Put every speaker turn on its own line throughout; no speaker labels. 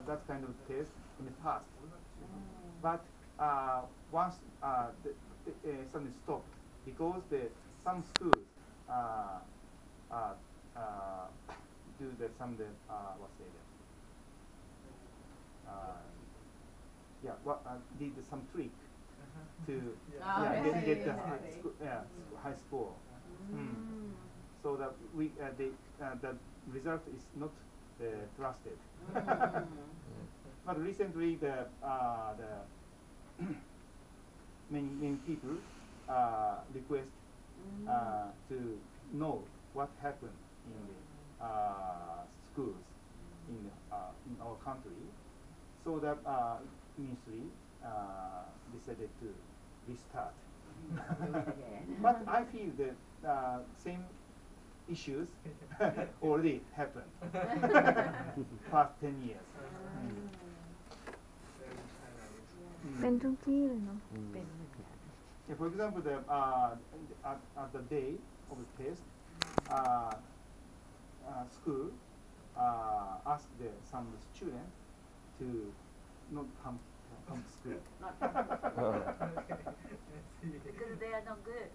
that kind of test in the past. But once suddenly stopped because some schools do some what's it? Did some trick to get the high score. So that the result is not trusted. But recently, many people request to know what happened in the schools in our country. So that ministry decided to restart. But I feel that same issues already happened past 10 years.
เป็นทุกที่เลยเนาะ
For example, at the day of the test, school asked some students to not come to school.
Because they are not good.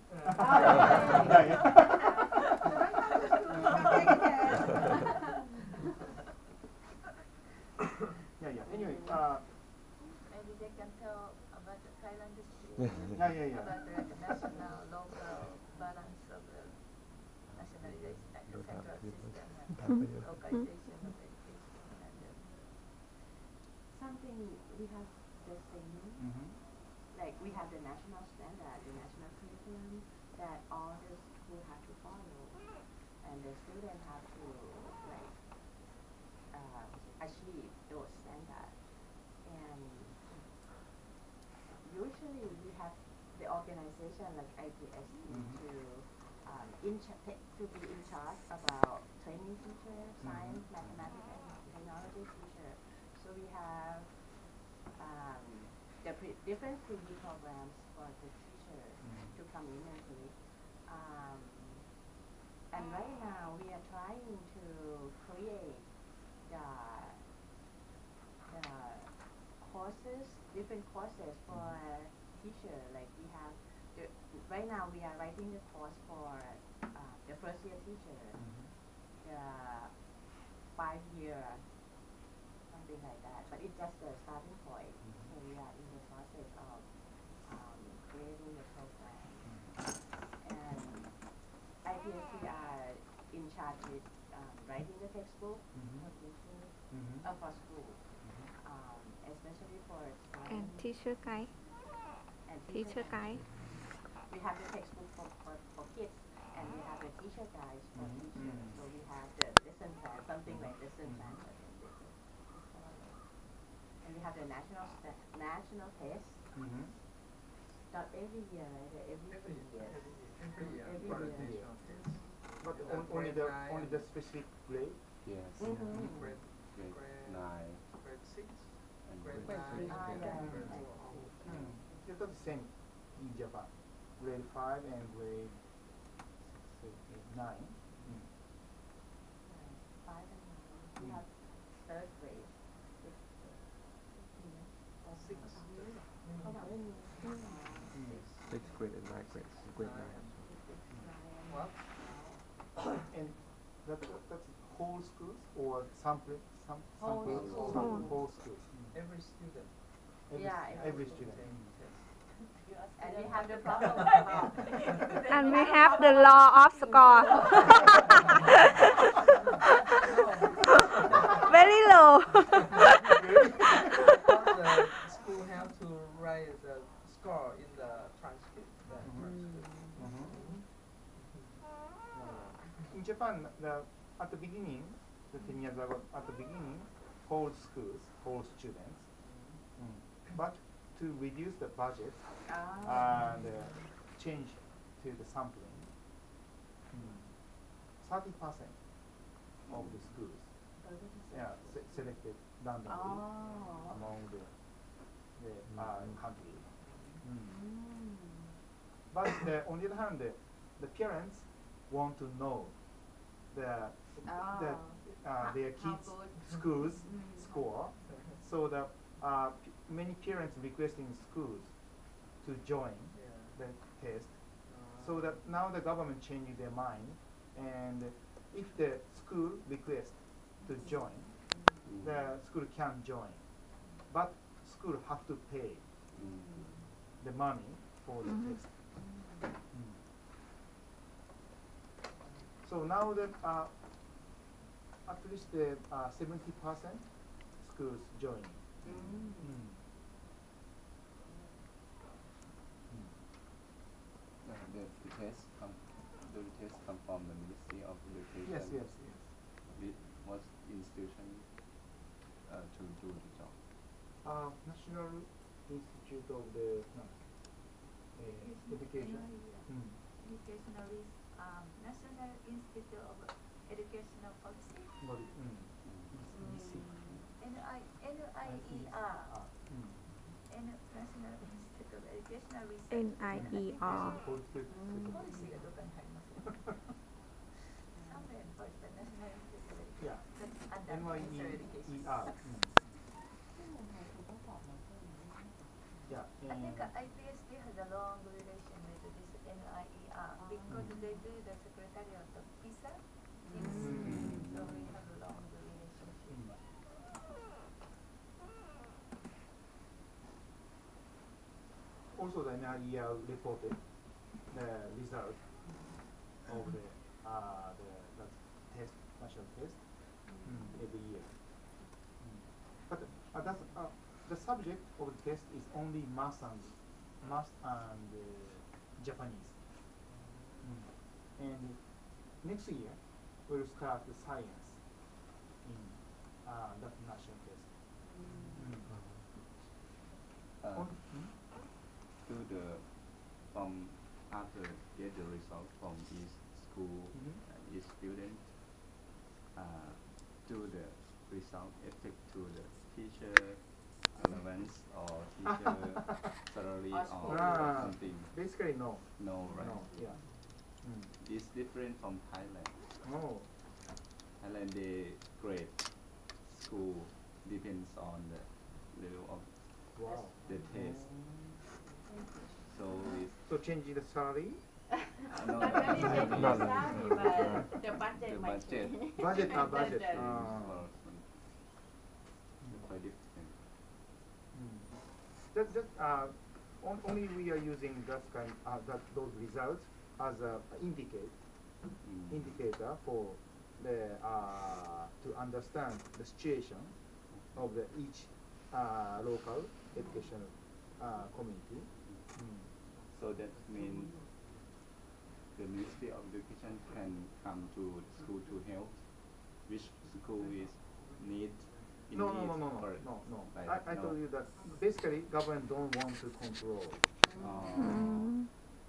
Anyway,
maybe they can tell about the Thailand history. About the national, local balance of the nationalization, the central system, and localization of education. And
something we have the same, like we have the national standard, the national curriculum that all the school have to follow, and the student have to like achieve those standards. And usually we have the organization like IPSC to be in charge about training teacher, science, mathematics, and technology teacher. So we have the different PE programs for the teachers to come in and teach. And right now we are trying to create the courses, different courses for teachers. Like we have, right now we are writing the course for the first year teacher, the 5-year, something like that. But it's just the starting point. So we are in the process of creating the program. And IPSC are in charge with writing the textbook for teachers, for school, especially for science.
and teacher guide
And
teacher guide
we have the textbook for kids, and we have the teacher guides for teachers. So we have the lesson plan, something like lesson plan for them. And we have the national test. Not every year, right? Every year.
but only the specific grade.
Yes. Grade 9.
Grade 6.
And
Grade
grade
9.
It's not the same in Japan. Grade 5 and grade 9.
5 and 9. We have third grade.
6.
Sixth grade and ninth grade. Grade 9.
What?
And that's whole schools or sampling? Whole schools.
Every student.
Every student.
And we have the problem about
and we have the law of score very low.
The school have to write the score in the transcript.
In Japan, at the beginning, the 10 years ago, at the beginning, whole schools, whole students. But to reduce the budget and change to the sampling, 30% of the schools selected randomly among the country. But on the other hand, the parents want to know their kids' schools score So the many parents requesting schools to join the test. So that now the government changing their mind, and if the school requests to join, the school can join, but school have to pay the money for the test. So now that at least the 70% schools joining.
The test come from the Ministry of Education.
Yes.
What institution to do the job?
National Institute of the Education.
National Institute of Educational Policy. NIER. National Institute of Educational Research.
NIER.
Policy がどこに入りますか? Somewhere for the National Institute of Education.
Yeah.
That's under Ministry of Education.
Yeah.
I think IPSD has a long relation with this NIER because they do the secretariat of PISA. So we have a long relationship.
Also, the NIER reported the result of the test, national test, every year. But that's, the subject of the test is only math and Japanese. And next year we'll start the science in that national test.
From after get the result from each school, each student, do the result affect to the teacher allowance or teacher salary or something?
Basically, no.
No, right?
No, yeah.
It's different from Thailand.
Oh.
Thailand, the grade school depends on the level of the test.
So changing the salary?
No,
Not really changing the salary, but the budget might change.
Budget.
Quite different.
Only we are using that kind those results as a indicator for the to understand the situation of the each local education community.
So that means the Ministry of Education can come to the school to help which school is need.
No. I told you that basically government don't want to control.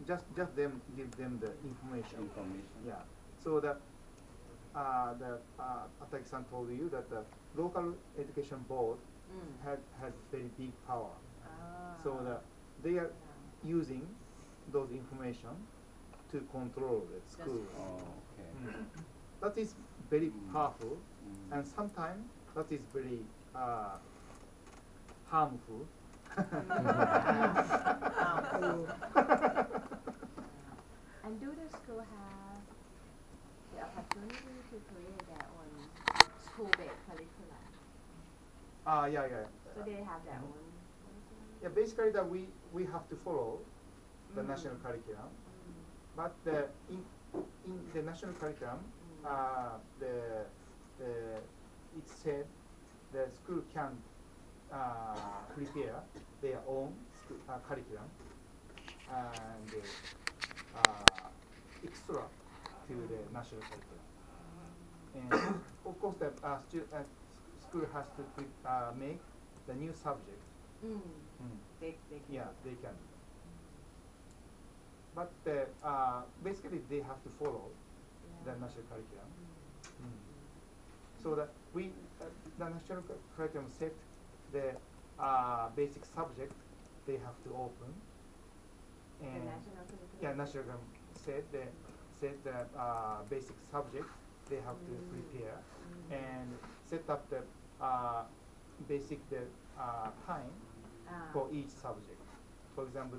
Just them give them the information. Yeah. So that Ataki-san told you that the local education board has very big power. So that they are using those information to control the school. That is very powerful, and sometimes that is very harmful.
And do the school have the opportunity to create their own school-based curriculum?
Yeah.
So they have their own.
Yeah, basically that we have to follow the national curriculum, but in the national curriculum, it said the school can prepare their own curriculum and extra to the national curriculum. And of course, the school has to make the new subject.
They
can. But basically, they have to follow the national curriculum. So that the national curriculum set the basic subject they have to open. And national curriculum said the basic subject they have to prepare and set up the basic time for each subject. For example,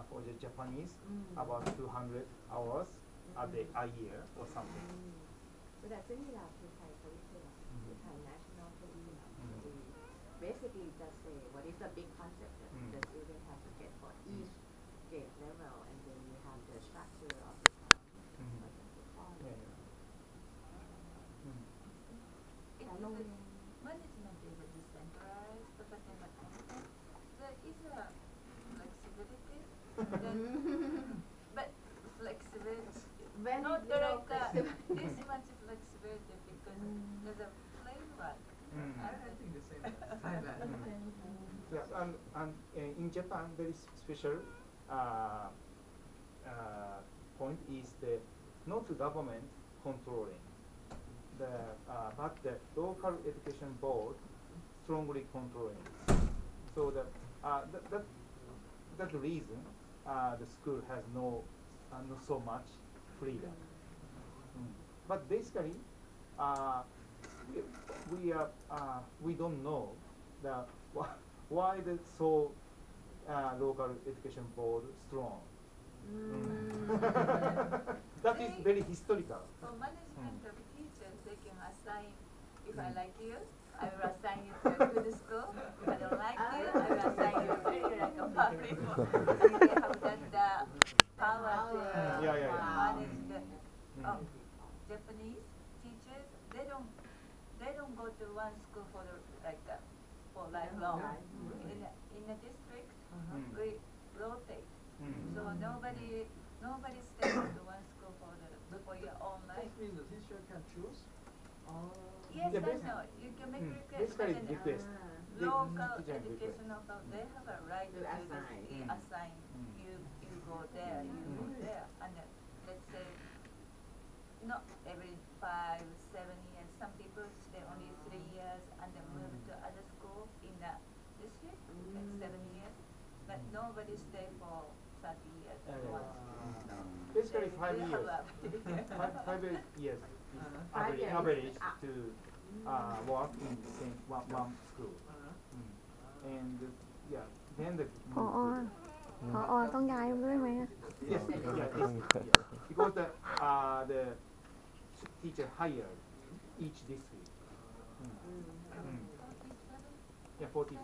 for the Japanese, about 200 hours a year or something.
So that's similar to Thai curriculum, to Thai national curriculum. Basically, just say what is the big concept that the student has to get for each grade level, and then you have the structure of the term.
Management is a decentralized, but then there is a flexibility. But flexibility,
When
not
you know,
like this much flexibility because there's a framework.
I think the same as Thailand.
Yeah, and in Japan, very special point is not the government controlling, but the local education board strongly controlling. So that's the reason the school has not so much freedom. But basically, we don't know why the local education board strong. That is very historical.
For management of teachers, they can assign, if I like you, I will assign you to a good school. If I don't like you, I will assign you to like a public school. And they have that power to manage the Japanese teachers. They don't go to one school for for lifelong. In a district, we rotate. So nobody stays to one school for your own life.
That means the teacher can choose.
Yes,
Yeah,
I know. You can make requests, but
Basically,
then
request.
local
Teacher request.
educational, they have a right to assign. You go there, you go there, and then, let's say not every 5, 7 years. Some people stay only 3 years and then move to other school in the district, like 7 years. But nobody stay for 30 years at once.
Basically, 5
They
years.
have a-
5 years is
5 years.
average to work in the same one school. And then the
พอต้องย้ายด้วยไหม
yes, because the teacher hired each district. Yeah, 40.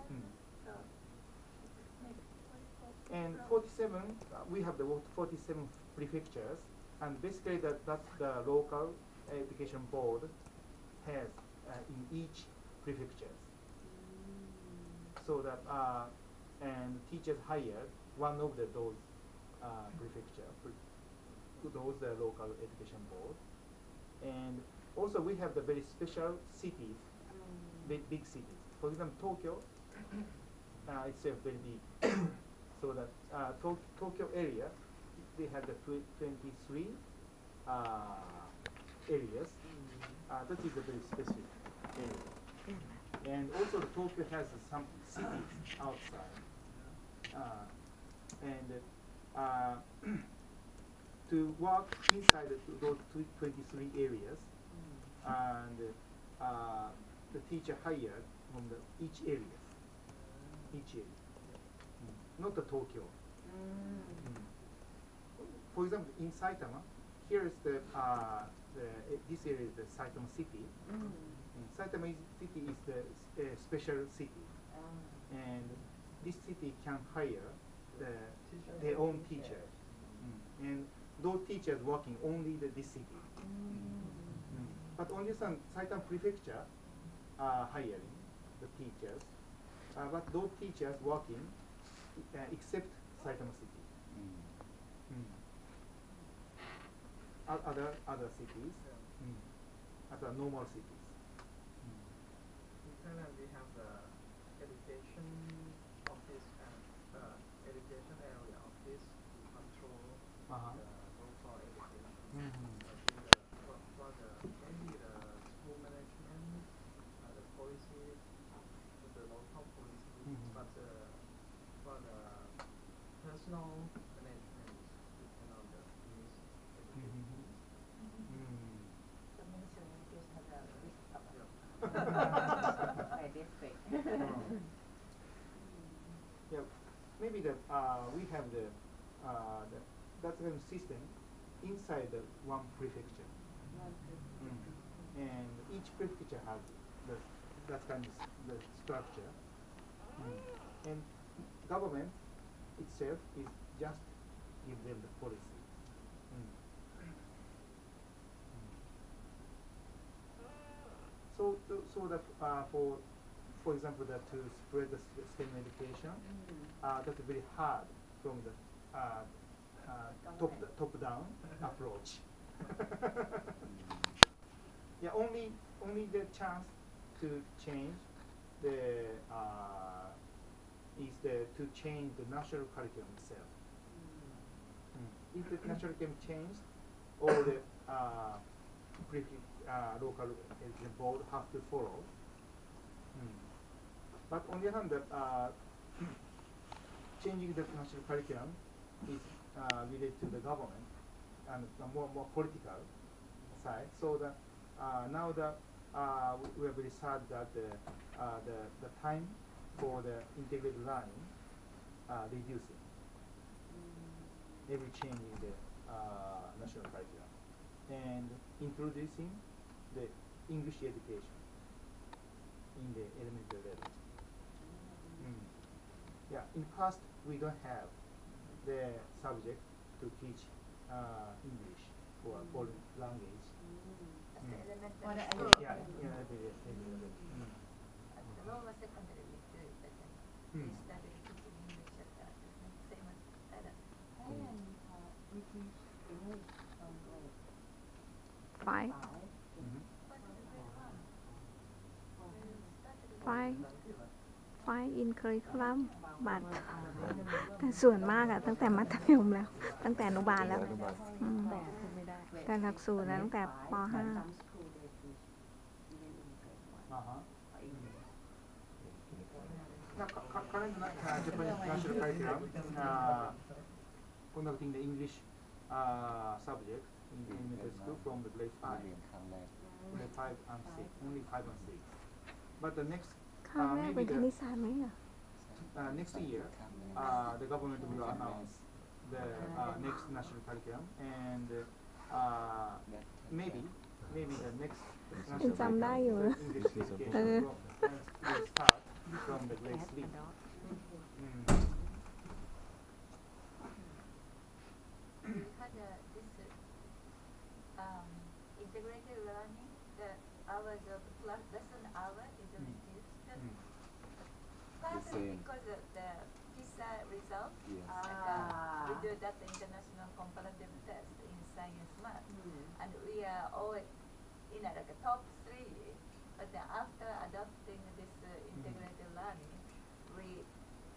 And 47, we have the 47 prefectures, and basically that's the local education board has in each prefecture. So that and teachers hired one of those prefecture, those local education board, and also we have the very special cities, big cities. For example, Tokyo, itself very big. So that Tokyo area, they have the 23 areas. That is a very specific area. And also Tokyo has some cities outside. To work inside those 23 areas, and the teacher hired from each area. Not the Tokyo. For example, in Saitama, here is this area is the Saitama city. Saitama city is the special city, and this city can hire their own teacher, and those teachers working only this city. But only some Saitama prefecture hiring the teachers, but those teachers working except Saitama city. Other cities, other normal cities.
In Thailand, we have the education office and education area office to control the local education. For maybe the school management, the policy, the local policy, but for the personal management, we cannot use education.
The Ministry of Education has a list of by district.
Yeah, maybe we have that kind of system inside the one prefecture. And each prefecture has that kind of the structure. And government itself is just give them the policy. So that for example, that to spread the STEM education, that's very hard from the top down approach. Yeah, only the chance to change to change the national curriculum itself. If the national curriculum changed, all the local education board have to follow. But on the other hand, changing the national curriculum is related to the government and more political side. So now we are very sad that the time for the integrated learning reducing every change in the national curriculum and introducing the English education in the elementary level. Yeah, in past we don't have the subject to teach English or foreign language.
Elementary school.
Yeah,
At the lower secondary, we do it, but then we started teaching English at the same as adult.
We teach English from grade
5 5 in curriculum but แต่ส่วนมากอะตั้งแต่มัธยมแล้วตั้งแต่อนุบาลแล้วแต่หลักสูตรแล้วตั้งแต่ป .5
Current Japanese national curriculum conducting the English subject in elementary school from the grade 5, grade 5 and 6, only 5 and 6. But the next
ครั้งแรกเป็นคณิตศาสตร์ไหมอะ
next year, the government will announce the next national curriculum, and maybe the next national curriculum English education will start from the grade 3.
We had this integrated learning. The hours of class lesson hour is reduced. Partly because of the PISA result. We do that international comparative test in science math, and we are always in like a top 3. But then after adopting this integrated learning,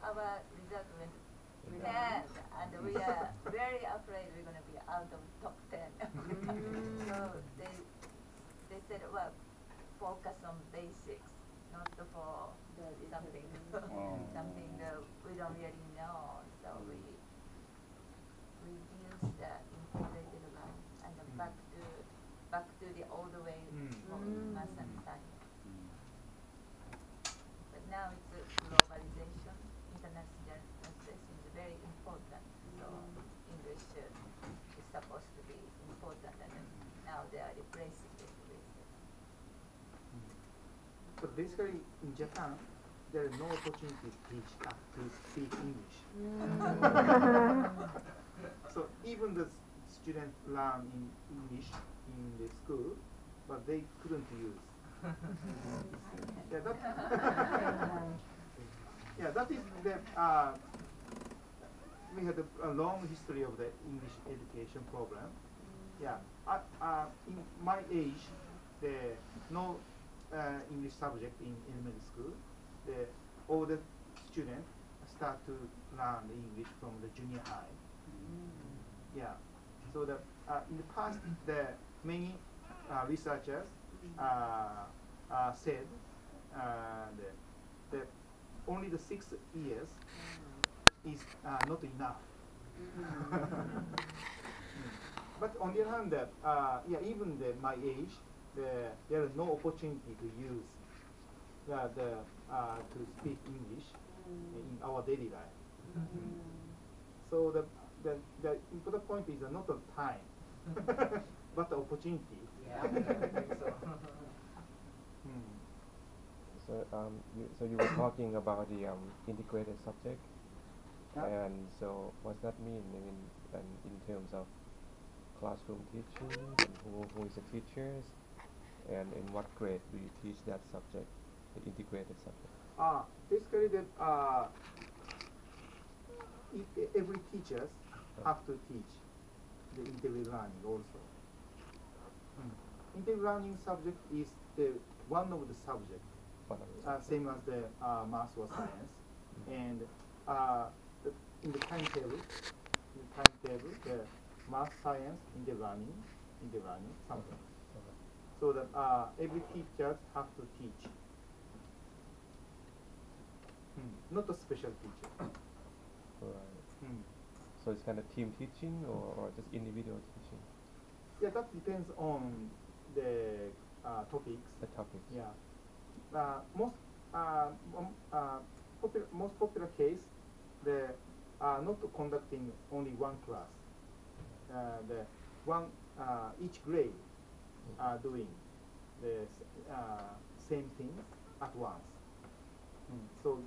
our result went 10, and we are very afraid we're going to be out of top 10. So they said, well, focus on basics, not for something something that we don't really know. So we use the integrated learning and back to the old way of math and science. But now it's globalization, internationalization is very important. So English is supposed to be important, and now they are replacing it with.
So basically, in Japan, there is no opportunity to speak English. So even the students learn in English in the school, but they couldn't use. That is the. We had a long history of the English education program. In my age, no English subject in elementary school. All the students start to learn English from the junior high. So in the past, many researchers said that only the 6 years is not enough. But on the other hand, even my age, there is no opportunity to use to speak English in our daily life. So the important point is not the time, but the opportunity.
Yeah, I think so.
So you were talking about the integrated subject, and so what's that mean? I mean, in terms of classroom teaching, and who is the teachers, and in what grade do you teach that subject, the integrated subject?
Basically, every teachers have to teach the integrated learning also. Integrated learning subject is the one of the subject, same as the math or science, and in the timetable, the math, science, integrated learning something. So that every teacher have to teach. Not a special teacher.
Right. So it's kind of team teaching or just individual teaching?
Yeah, that depends on the topics.
The topics.
Yeah. Most popular case, the not conducting only one class. The one each grade doing the same thing at once. So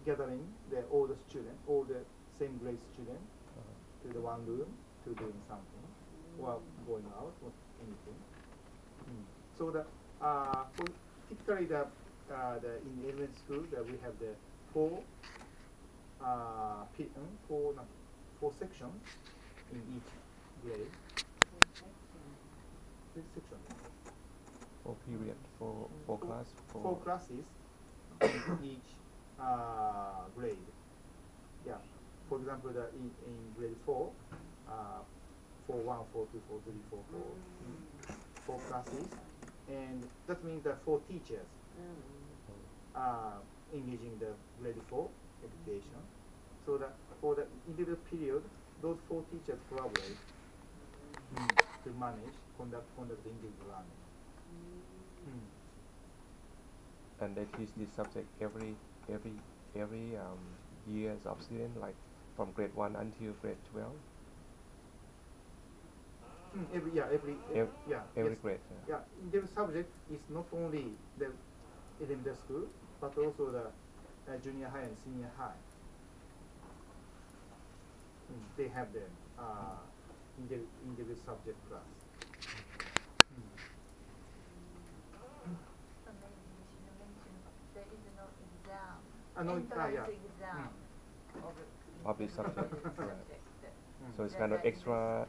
gathering all the students, all the same grade students to the one room to doing something, or going out or anything. So for typically in elementary school that we have the four sections in each grade. Section.
4 period, four class,
four classes in each grade. Yeah. For example, in grade 4, 4-1, 4-2, 4-3, 4-4, 4 classes, and that means that 4 teachers engaging the grade 4 education. So that for the individual period, those 4 teachers collaborate to conduct the individual learning.
And they teach this subject every years of student, like from grade 1 until grade 12.
Every
Every grade.
Yeah, individual subject is not only the elementary school, but also the junior high and senior high. They have the individual subject class.
So maybe you should mention there is no exam.
No,
Entrance exam
Of the subject.
subject.
So it's kind of extra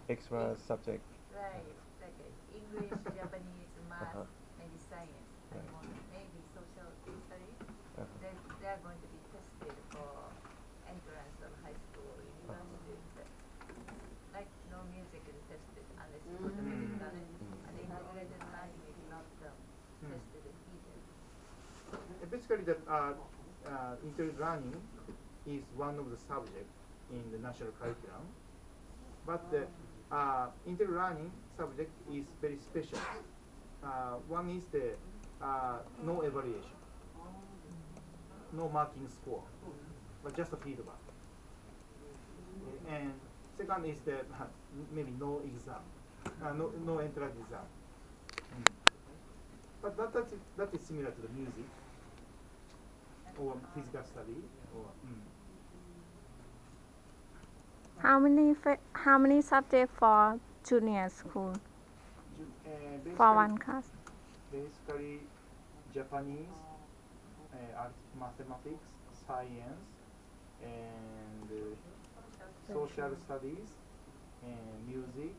subject.
Right, like English, Japanese, math, maybe science, and more, maybe social studies. They are going to be tested for entrance of high school or university. Like no music is tested unless you put the music knowledge. And integrated learning is not tested either.
Basically, the integrated learning is one of the subjects in the national curriculum, but the integrated learning subject is very special. One is the no evaluation, no marking score, but just a feedback. And second is the maybe no exam, no entrance exam. But that is similar to the music or physical study or.
How many subjects for junior school for one class?
Basically, Japanese, mathematics, science, and social studies, and music,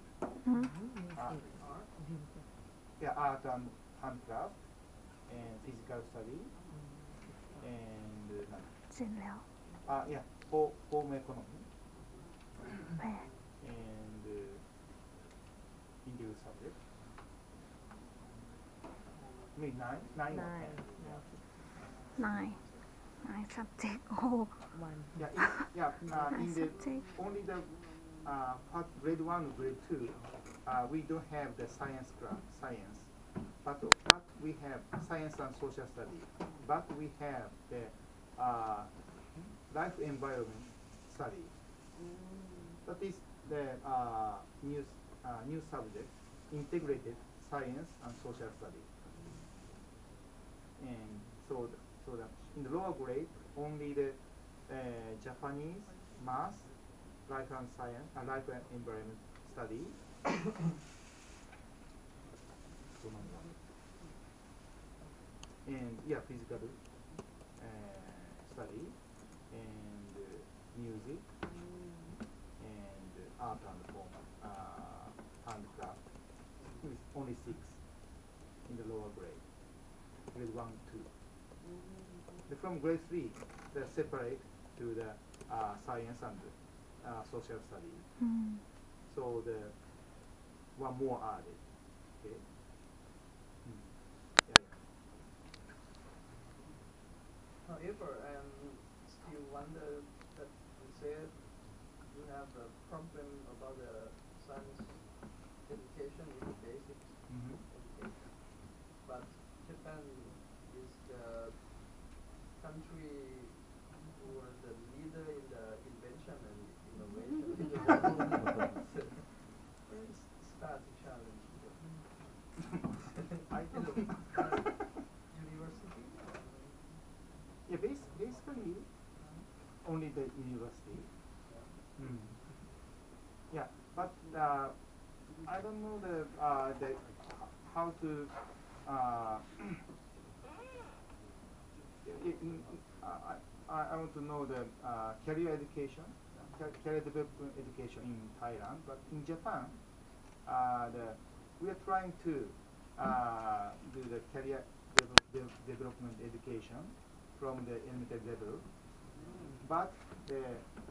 art and handcraft, and physical study, and home economy, and English subject. Maybe nine or 10.
Nine subject. Oh.
In the only the part grade 1 or grade 2, we don't have the science class, but we have science and social study, but we have the life environment study. That is the new subject, integrated science and social study. And so that in the lower grade, only the Japanese, math, life and science, life and environment study. And yeah, physical study and music and art and form, handcraft. It's only 6 in the lower grade. Grade 1, 2. From grade 3, they're separate to the science and social study. So the one more added. Okay.
However, I still wonder that you said you have a problem about the science education in the basics education. But Japan is the country who was the leader in the invention and innovation in the world. It's start to challenge I think university.
Yeah, basically only the university. Yeah, but I don't know the how to. I want to know the career education, career development education in Thailand, but in Japan, we are trying to do the career development education from the elementary level. But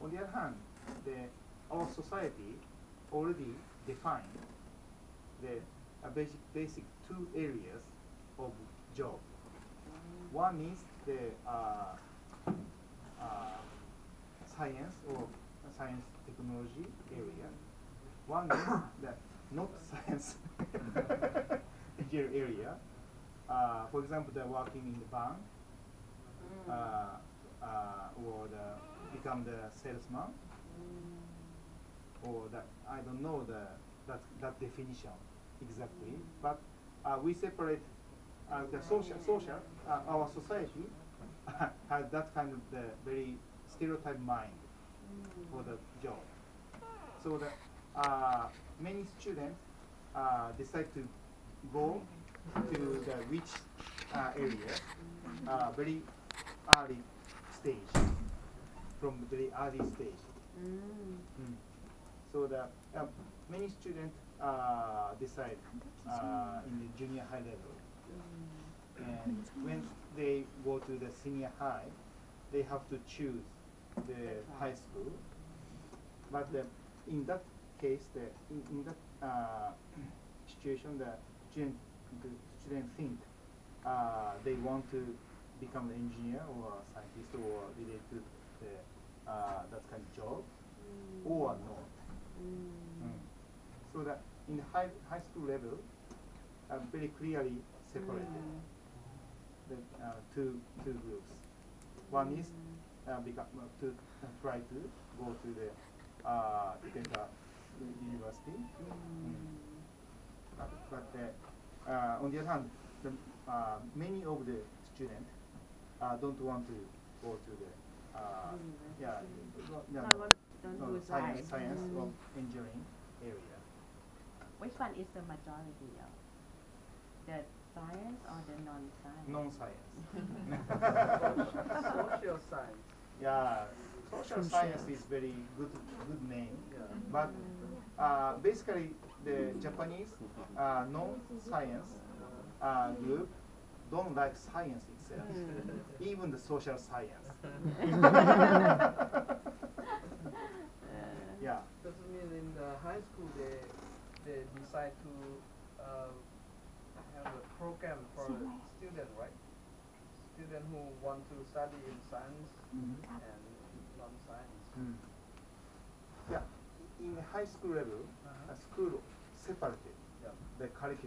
on the other hand, our society already defined the basic 2 areas of job. One is the science or science technology area. One is the not science area. For example, they're working in the bank or become the salesman, or that I don't know that definition exactly. But we separate the social. Our society has that kind of the very stereotype mind for the job. So that many students decide to go to the which area very early stage, from the very early stage. So that many students decide in the junior high level. And when they go to the senior high, they have to choose the high school. But in that case, in that situation, the student think they want to become an engineer or a scientist or related to that kind of job, or not. So that in the high school level, very clearly separated the two groups. One is to try to go to the technical university, but on the other hand, many of the students don't want to go to the science or engineering area.
Which one is the majority of the science or the non-science?
Non-science.
Social science.
Yeah, social science is very good name, but basically the Japanese non-science group don't like science itself, even the social science. Yeah.
Doesn't mean in the high school they decide to have a program for students, right? Students who want to study in science and non-science.
Yeah, in high school level, a school separated the curriculum.